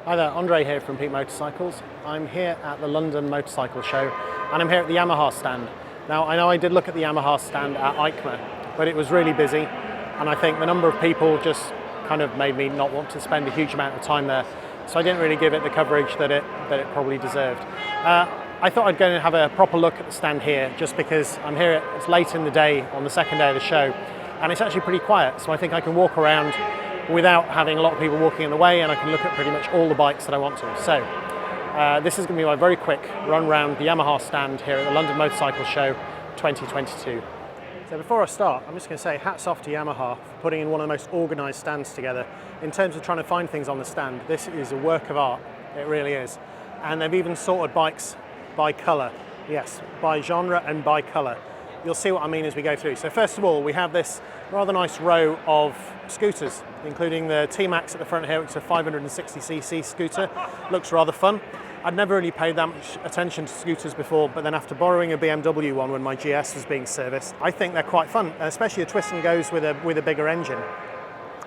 Hi there, Andre here from Peak Motorcycles. I'm here at the London Motorcycle Show and I'm here at the Yamaha stand. Now I know I did look at the Yamaha stand at EICMA, but it was really busy and I think the number of people just kind of made me not want to spend a huge amount of time there. So I didn't really give it the coverage that it probably deserved. I thought I'd go and have a proper look at the stand here just because I'm here, it's late in the day on the second day of the show and it's actually pretty quiet, so I think I can walk around without having a lot of people walking in the way, and I can look at pretty much all the bikes that I want to. So this is going to be my very quick run round the Yamaha stand here at the London Motorcycle Show 2022. So before I start, I'm just going to say hats off to Yamaha for putting in one of the most organised stands together. In terms of trying to find things on the stand, this is a work of art, it really is. And they've even sorted bikes by colour, yes, by genre and by colour. You'll see what I mean as we go through. So first of all, we have this rather nice row of scooters, including the T-Max at the front here, which is a 560cc scooter. Looks rather fun. I'd never really paid that much attention to scooters before, but then after borrowing a BMW one when my GS was being serviced, I think they're quite fun, especially the twist and goes with a bigger engine.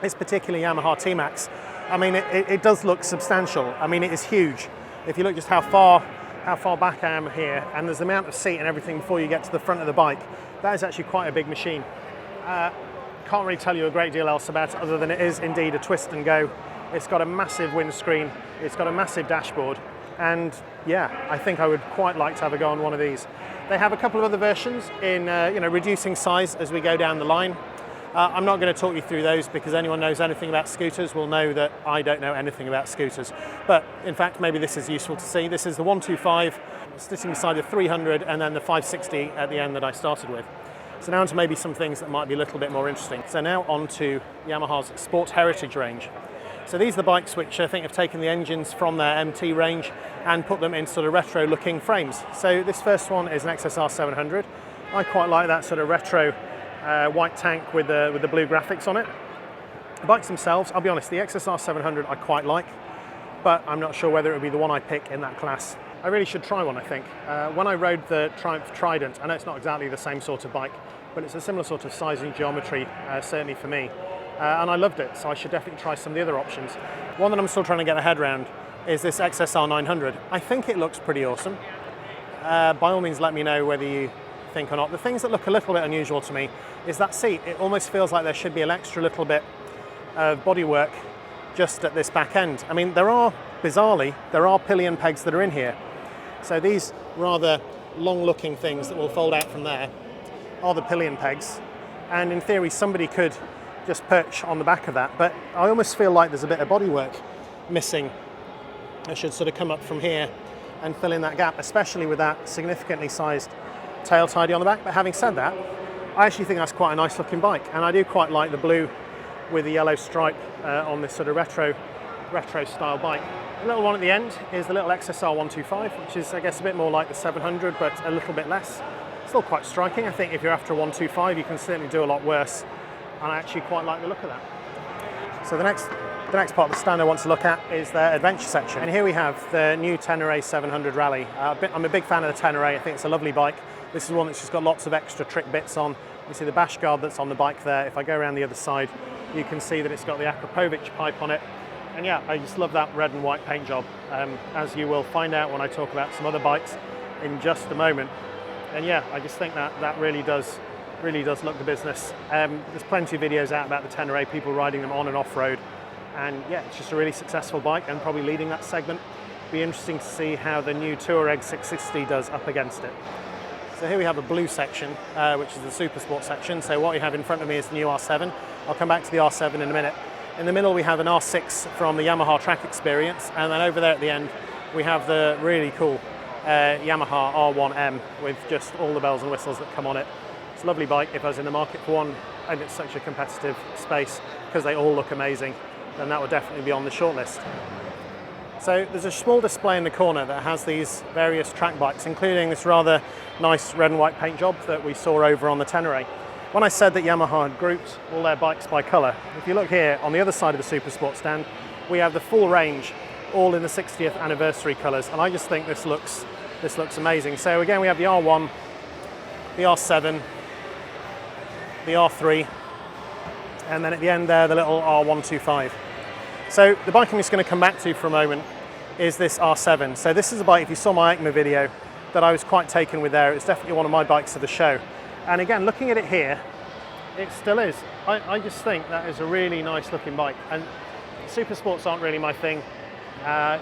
This particular Yamaha T-Max, I mean, it does look substantial. I mean, it is huge. If you look just how far back I am here, and there's the amount of seat and everything before you get to the front of the bike, that is actually quite a big machine. Can't really tell you a great deal else about it other than it is indeed a twist and go. It's got a massive windscreen, it's got a massive dashboard, and yeah, I think I would quite like to have a go on one of these. They have a couple of other versions in reducing size as we go down the line. I'm not going to talk you through those because anyone knows anything about scooters will know that I don't know anything about scooters. But in fact, maybe this is useful to see. This is the 125 sitting beside the 300 and then the 560 at the end that I started with. So now on to maybe some things that might be a little bit more interesting. So now on to Yamaha's Sport Heritage range. So these are the bikes which I think have taken the engines from their MT range and put them in sort of retro looking frames. So this first one is an XSR 700. I quite like that sort of retro white tank with the blue graphics on it. The bikes themselves, I'll be honest, the XSR 700 I quite like, but I'm not sure whether it would be the one I pick in that class. I really should try one, I think. When I rode the Triumph Trident, I know it's not exactly the same sort of bike, but it's a similar sort of sizing geometry, certainly for me. And I loved it, so I should definitely try some of the other options. One that I'm still trying to get my head around is this XSR 900. I think it looks pretty awesome. By all means, let me know whether you think or not. The things that look a little bit unusual to me is that seat. It almost feels like there should be an extra little bit of bodywork just at this back end. I mean, bizarrely, there are pillion pegs that are in here. So these rather long-looking things that will fold out from there are the pillion pegs. And in theory, somebody could just perch on the back of that. But I almost feel like there's a bit of bodywork missing. I should sort of come up from here and fill in that gap, especially with that significantly sized tail tidy on the back. But having said that, I actually think that's quite a nice looking bike, and I do quite like the blue with the yellow stripe on this sort of retro style bike. The little one at the end is the little XSR 125, which is I guess a bit more like the 700 but a little bit less. Still quite striking. I think if you're after a 125 you can certainly do a lot worse, and I actually quite like the look of that. So the next part of the stand I want to look at is their adventure section, and here we have the new Tenor A700 Rally. I'm a big fan of the Tenor A. I think it's a lovely bike. This is one that's just got lots of extra trick bits on. You see the bash guard that's on the bike there. If I go around the other side, you can see that it's got the Akrapovic pipe on it. And yeah, I just love that red and white paint job, as you will find out when I talk about some other bikes in just a moment. And yeah, I just think that really does look the business. There's plenty of videos out about the Tenor A, people riding them on and off-road. And yeah, it's just a really successful bike and probably leading that segment. Be interesting to see how the new Touareg 660 does up against it. So here we have a blue section, which is the Super Sport section. So what we have in front of me is the new R7. I'll come back to the R7 in a minute. In the middle we have an R6 from the Yamaha Track Experience, and then over there at the end we have the really cool Yamaha R1M with just all the bells and whistles that come on it. It's a lovely bike. If I was in the market for one, and it's such a competitive space because they all look amazing, then that would definitely be on the shortlist. So there's a small display in the corner that has these various track bikes, including this rather nice red and white paint job that we saw over on the Tenor A. When I said that Yamaha had grouped all their bikes by colour, if you look here on the other side of the Super Sport stand, we have the full range, all in the 60th anniversary colours, and I just think this looks amazing. So again, we have the R1, the R7, the R3, and then at the end there, the little R125. So the bike I'm just going to come back to for a moment is this R7. So this is a bike, if you saw my EICMA video, that I was quite taken with there. It's definitely one of my bikes of the show. And again, looking at it here, it still is. I just think that is a really nice looking bike. And super sports aren't really my thing.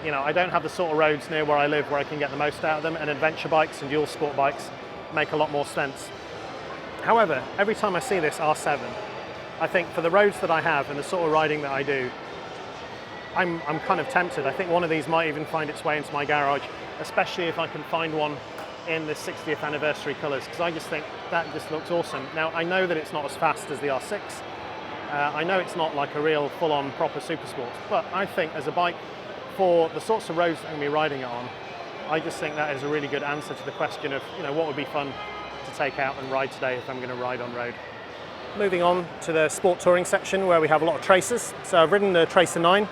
You know, I don't have the sort of roads near where I live where I can get the most out of them, and adventure bikes and dual sport bikes make a lot more sense. However, every time I see this R7, I think for the roads that I have and the sort of riding that I do, I'm kind of tempted. I think one of these might even find its way into my garage, especially if I can find one in the 60th anniversary colours, because I just think that just looks awesome. Now, I know that it's not as fast as the R6. I know it's not like a real full-on proper super sport, but I think as a bike for the sorts of roads that I'm going to be riding it on, I just think that is a really good answer to the question of, you know, what would be fun to take out and ride today if I'm going to ride on road. Moving on to the sport touring section where we have a lot of Tracers. So I've ridden the Tracer 9,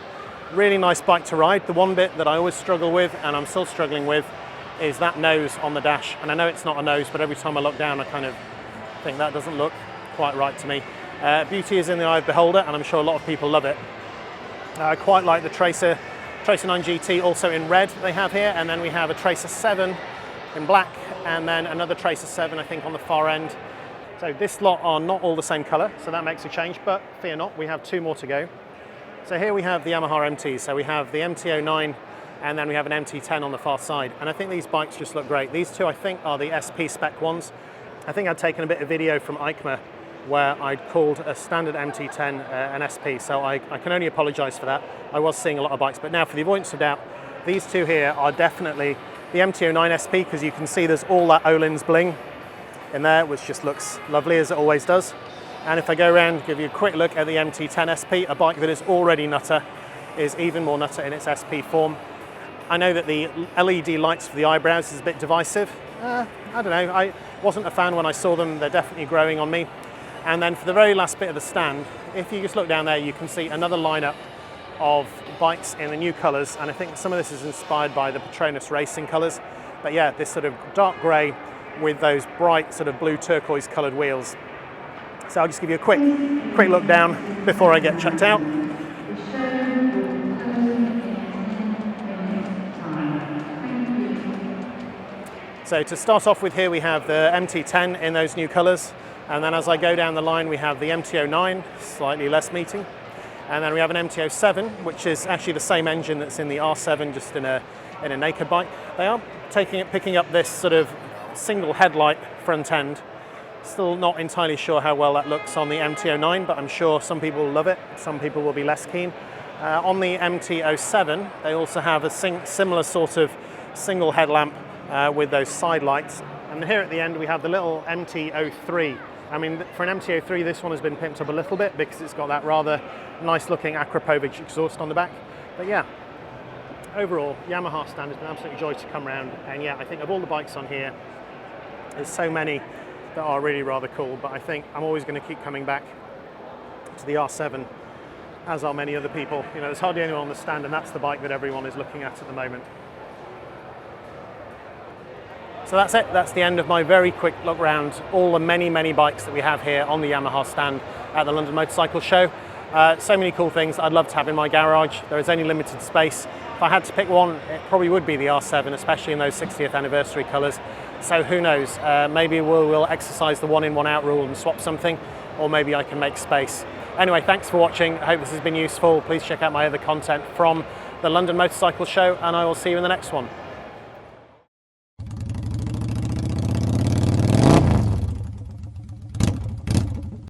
really nice bike to ride. The one bit that I always struggle with, and I'm still struggling with, is that nose on the dash. And I know it's not a nose, but every time I look down, I kind of think that doesn't look quite right to me. Beauty is in the eye of the beholder, and I'm sure a lot of people love it. I quite like the Tracer 9 GT, also in red they have here, and then we have a Tracer 7 in black, and then another Tracer 7 I think on the far end. So this lot are not all the same colour, so that makes a change, but fear not, we have 2 more to go. So here we have the Yamaha MTs, so we have the MT-09 and then we have an MT-10 on the far side, and I think these bikes just look great. These two I think are the SP spec ones. I think I'd taken a bit of video from EICMA where I'd called a standard MT-10 an SP, so I can only apologise for that. I was seeing a lot of bikes, but now for the avoidance of doubt, these two here are definitely the MT-09 SP, because you can see there's all that Öhlins bling in there, which just looks lovely as it always does. And if I go around, give you a quick look at the MT-10 SP, a bike that is already nutter, is even more nutter in its SP form. I know that the LED lights for the eyebrows is a bit divisive. I don't know, I wasn't a fan when I saw them. They're definitely growing on me. And then for the very last bit of the stand, if you just look down there, you can see another lineup of bikes in the new colours, and I think some of this is inspired by the Petronas racing colours. But yeah, this sort of dark grey with those bright sort of blue turquoise coloured wheels. So I'll just give you a quick look down before I get chucked out. So to start off with here, we have the MT-10 in those new colours. And then as I go down the line, we have the MT-09, slightly less meaty. And then we have an MT-07, which is actually the same engine that's in the R7, just in a naked bike. They are picking up this sort of single headlight front end. Still not entirely sure how well that looks on the MT-09, but I'm sure some people will love it, some people will be less keen. On the MT-07, they also have a similar sort of single headlamp with those side lights. And here at the end, we have the little MT-03. I mean, for an MT-03, this one has been pimped up a little bit because it's got that rather nice-looking Akrapovic exhaust on the back. But yeah, overall, Yamaha stand has been an absolute joy to come around. And yeah, I think of all the bikes on here, there's so many that are really rather cool. But I think I'm always going to keep coming back to the R7, as are many other people. You know, there's hardly anyone on the stand, and that's the bike that everyone is looking at the moment. So that's it, that's the end of my very quick look around all the many bikes that we have here on the Yamaha stand at the London Motorcycle Show. So many cool things I'd love to have in my garage. There is only limited space. If I had to pick one, it probably would be the R7, especially in those 60th anniversary colours. So who knows, maybe we'll exercise the one in, one out rule and swap something, or maybe I can make space. Anyway, thanks for watching. I hope this has been useful. Please check out my other content from the London Motorcycle Show, and I will see you in the next one.